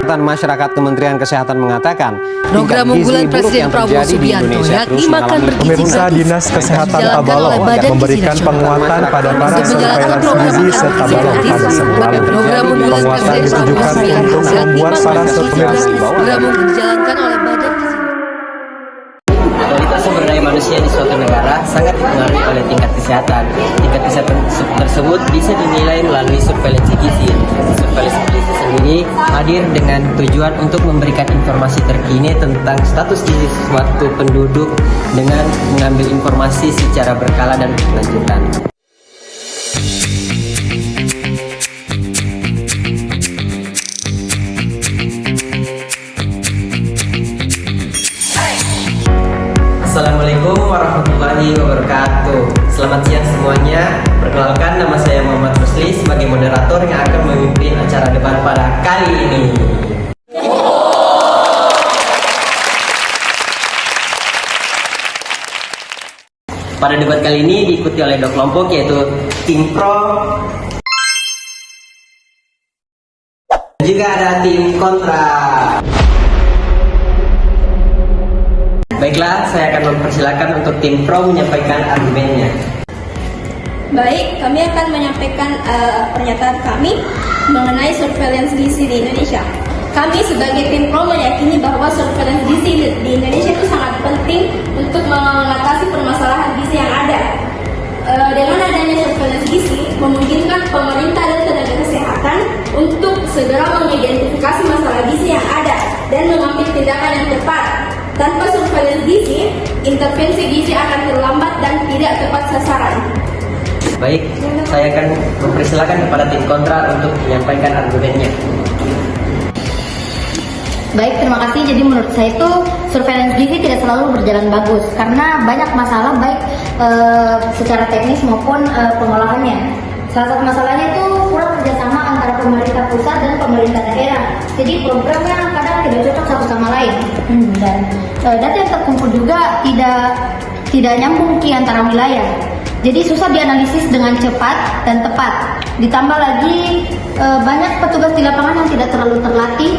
Kesehatan Masyarakat Kementerian Kesehatan mengatakan program unggulan Presiden Prabowo Subianto yakni makan bergizi Pemirsa Dinas Kesehatan Tabalong memberikan penguatan pada para surveillance gizi serta balok pada sekolah. Penguatan ditujukan untuk membuat para surveillance dijalankan oleh Badan Kualitas sumber daya manusia di suatu negara sangat dipengaruhi oleh tingkat kesehatan. Tingkat kesehatan tersebut bisa dinilai melalui surveillance gizi. Surveillance gizi sendiri hadir dengan tujuan untuk memberikan informasi terkini tentang status gizi suatu penduduk dengan mengambil informasi secara berkala dan berkelanjutan. Assalamualaikum warahmatullahi wabarakatuh. Selamat siang semuanya. Perkenalkan, nama saya Muhammad Rusli sebagai moderator yang akan memimpin acara debat pada kali ini. Pada debat kali ini diikuti oleh dua kelompok, yaitu tim pro dan juga ada tim kontra. Baiklah, saya akan mempersilakan untuk tim pro menyampaikan argumennya. Baik, kami akan menyampaikan pernyataan kami mengenai surveillance gizi di Indonesia. Kami sebagai tim pro meyakini bahwa surveillance gizi di Indonesia itu sangat penting untuk mengatasi permasalahan gizi yang ada. Dengan adanya surveillance gizi, memungkinkan pemerintah dan tenaga kesehatan untuk segera mengidentifikasi masalah gizi yang ada dan mengambil tindakan yang tepat. Tanpa surveillance gizi, intervensi gizi akan terlambat dan tidak tepat sasaran. Baik, saya akan mempersilakan kepada tim kontra untuk menyampaikan argumennya. Baik, terima kasih. Jadi menurut saya itu surveillance gizi tidak selalu berjalan bagus karena banyak masalah baik secara teknis maupun pengolahannya. Salah satu masalahnya itu kurang kerjasama antara pemerintah pusat dan pemerintah daerah. Jadi programnya kadang tidak cocok satu sama lain. Dan data yang terkumpul juga tidak nyambung di antara wilayah. Jadi susah dianalisis dengan cepat dan tepat. Ditambah lagi banyak petugas di lapangan yang tidak terlalu terlatih,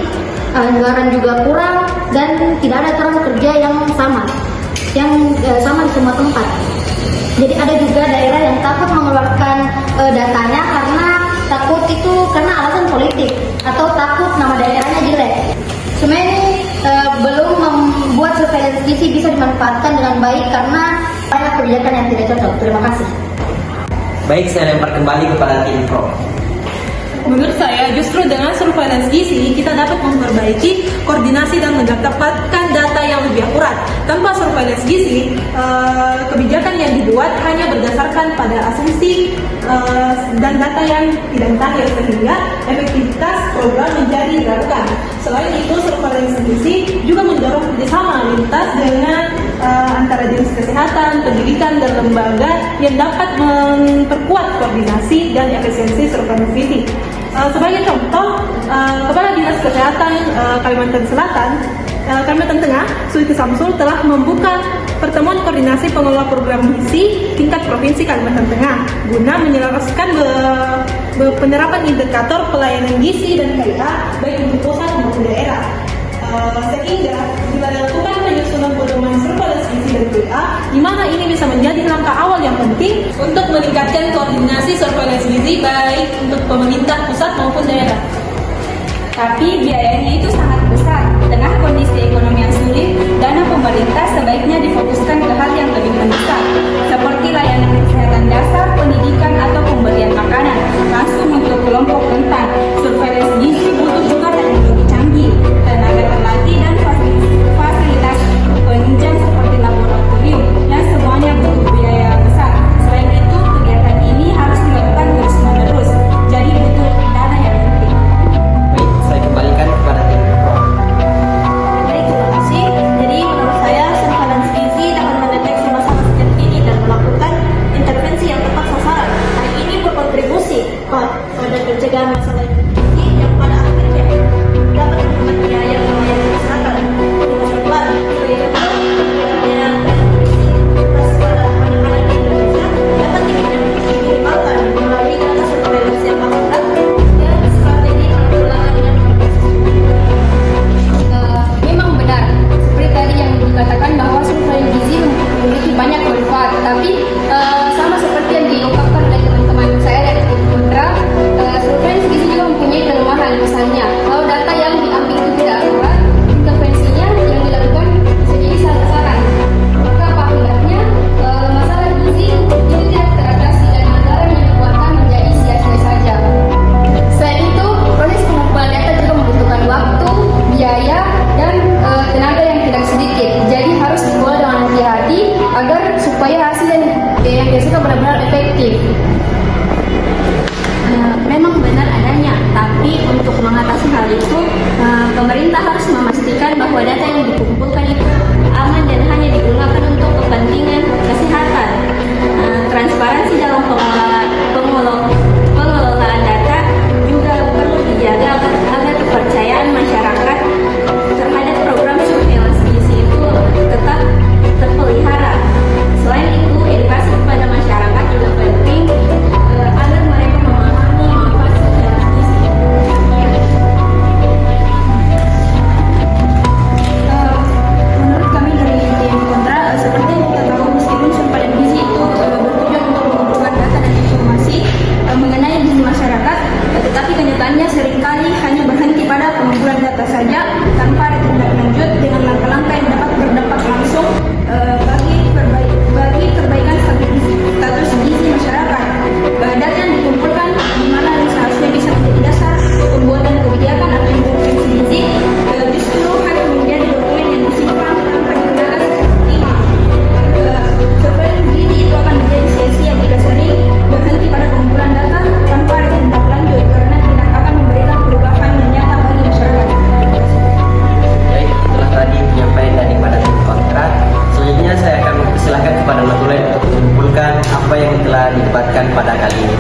anggaran juga kurang, dan tidak ada cara kerja yang sama di semua tempat. Jadi ada juga daerah yang takut mengeluarkan datanya karena alasan politik atau takut nama daerahnya jelek. Sebenarnya ini belum membuat surveillance gizi bisa dimanfaatkan dengan baik karena banyak kebijakan yang tidak cocok. Terima kasih. Baik, saya lempar kembali kepada tim pro. Menurut saya, justru dengan surveillance gizi kita dapat memperbaiki koordinasi dan mendapatkan data yang lebih akurat. Tanpa surveillance gizi, kebijakan yang dibuat hanya berdasarkan pada asumsi dan data yang tidak mutakhir sehingga efektivitas program menjadi diragukan. Selain itu, surveillance gizi juga mendorong kerjasama lintas dengan antara dinas kesehatan, pendidikan, dan lembaga yang dapat memperkuat koordinasi dan efisiensi surveillance gizi. Sebagai contoh, Kepala Dinas Kesehatan Kalimantan Selatan, Kalimantan Tengah, Suiti Samsul telah membuka pertemuan koordinasi pengelola program gizi tingkat provinsi Kalimantan Tengah guna menyelaraskan penerapan indikator pelayanan gizi dan KIA baik untuk pusat maupun daerah. Sehingga bila dilakukan penyusunan pedoman surveillance gizi dan KIA, di mana ini bisa menjadi langkah awal yang penting untuk meningkatkan koordinasi surveillance gizi baik untuk pemerintah pusat maupun daerah. Tapi biayanya itu sangat besar. Di tengah kondisi ekonomi yang sulit, dana pemerintah sebaiknya difokuskan ke hal yang lebih mendesak, seperti layanan kesehatan dasar, pendidikan, atau pemberian makanan langsung untuk kelompok rentan. Surveillance gizi butuh juga teknologi canggih, tenaga terlatih, dan fasilitas penunjang seperti laboratorium yang semuanya butuh biaya besar. Selain itu, kegiatan ini harus dilakukan terus-menerus, jadi butuh dana yang penting. Baik, saya kembalikan kepada tim pro. Baik, terima kasih. Jadi menurut saya surveillance gizi dapat mendeteksi masalah sejak dini dan melakukan intervensi yang tepat sasaran. Hal ini berkontribusi pada pencegahan masalah gizi yang pada akhirnya dapat menghemat biaya pelayanan kesehatan. Anak-anak di Indonesia dapat diminimalkan melalui data surveillance yang akurat dan strategi penanggulangan dengan memastikan bahwa data yang dikumpulkan itu aman dan hanya digunakan untuk kepentingan kesehatan. Transparansi dalam pengelolaan data juga perlu dijaga agar kepercayaan masyarakat terhadap program surveillance gizi itu tetap terpelihara. Selain itu, edukasi kepada masyarakat juga penting agar mereka memahami manfaat surveillance gizi. Menurut kami dari tim kontra, seperti yang kita tahu, meskipun surveillance gizi itu bertujuan untuk mengumpulkan data dan informasi mengenai gizi masyarakat, tetapi kenyataannya seringkali hanya berhenti pada pengumpulan data saja tanpa ada tindak lanjut dengan langkah-langkah yang dapat berdampak langsung bagi perbaikan status gizi masyarakat. Data yang dikumpulkan di mana seharusnya bisa menjadi dasar pembuatan kebijakan atau intervensi gizi justru hanya menjadi dokumen yang disimpan tanpa digunakan secara optimal. Surveillance gizi itu akan menjadi sia-sia jika sering berhenti pada pengumpulan data tanpa ada tindak lanjut, karena tidak akan memberikan perubahan yang nyata bagi masyarakat. Baik, itulah tadi penyampaian daripada tim kontra. Selanjutnya saya akan mempersilahkan kepada Natulai untuk mengumpulkan apa yang telah didebatkan pada kali ini.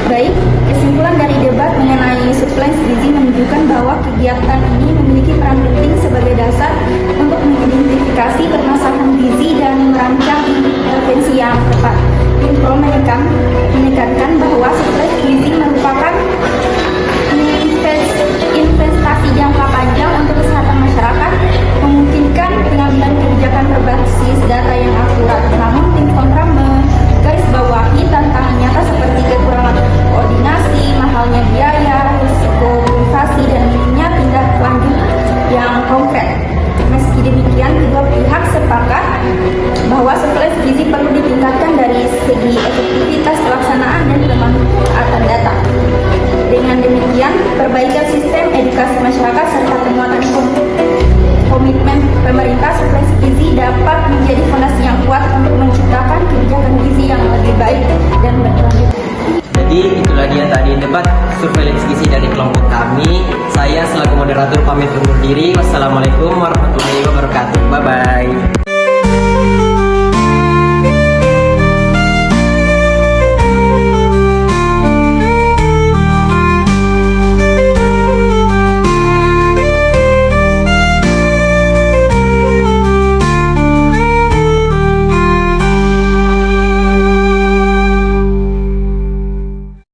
Baik, kesimpulan dari debat mengenai surveillance gizi menunjukkan bahwa kegiatan ini memiliki peran penting sebagai dasar untuk mengidentifikasi permasalahan gizi dan merancang intervensi yang tepat. Tim Pro menekankan bahwa surveillance gizi merupakan investasi jangka panjang untuk kesehatan masyarakat, memungkinkan pengambilan kebijakan berbasis data yang akurat. Namun, tim kontra menggarisbawahi tantangan nyata seperti kekurangan koordinasi, mahalnya biaya, risiko privasi, dan minimnya tindak lanjut yang konkret. Meski demikian, kedua pihak sepakat bahwa surveillance gizi perlu ditingkatkan dari segi efektivitas pelaksanaan dan pemanfaatan data. Dengan demikian, perbaikan sistem edukasi masyarakat serta penguatan komitmen pemerintah surveillance gizi dapat menjadi fondasi yang kuat untuk menciptakan kebijakan gizi yang lebih baik dan berkelanjutan. Jadi itulah dia tadi debat surveillance gizi dari kelompok kami. Saya selaku moderator pamit undur diri. Wassalamualaikum warahmatullahi wabarakatuh.